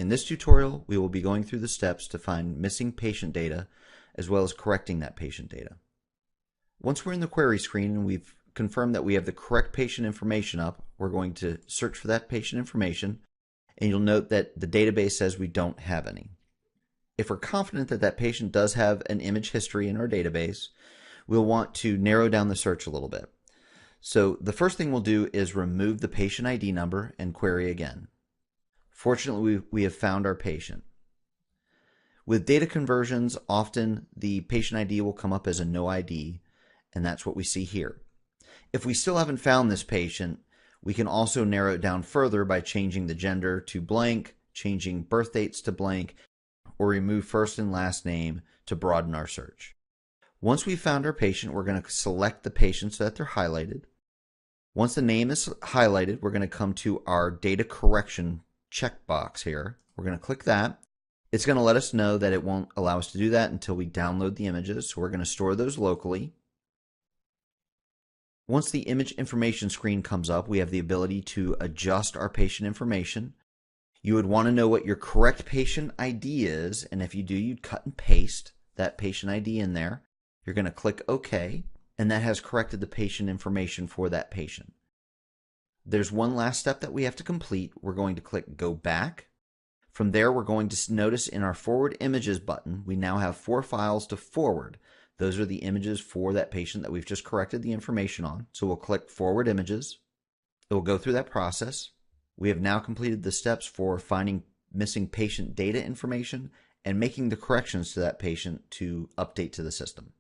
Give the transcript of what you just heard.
In this tutorial, we will be going through the steps to find missing patient data as well as correcting that patient data. Once we're in the query screen and we've confirmed that we have the correct patient information up, we're going to search for that patient information, and you'll note that the database says we don't have any. If we're confident that that patient does have an image history in our database, we'll want to narrow down the search a little bit. So the first thing we'll do is remove the patient ID number and query again. Fortunately, we have found our patient. With data conversions, often the patient ID will come up as a no ID, and that's what we see here. If we still haven't found this patient, we can also narrow it down further by changing the gender to blank, changing birth dates to blank, or remove first and last name to broaden our search. Once we've found our patient, we're going to select the patient so that they're highlighted. Once the name is highlighted, we're going to come to our data correction checkbox here. We're going to click that. It's going to let us know that it won't allow us to do that until we download the images, so we're going to store those locally. Once the image information screen comes up, we have the ability to adjust our patient information. You would want to know what your correct patient ID is, and if you do, you'd cut and paste that patient ID in there. You're going to click OK, and that has corrected the patient information for that patient. There's one last step that we have to complete. We're going to click Go Back. From there, we're going to notice in our Forward Images button, we now have 4 files to forward. Those are the images for that patient that we've just corrected the information on. So we'll click Forward Images. It will go through that process. We have now completed the steps for finding missing patient data information and making the corrections to that patient to update to the system.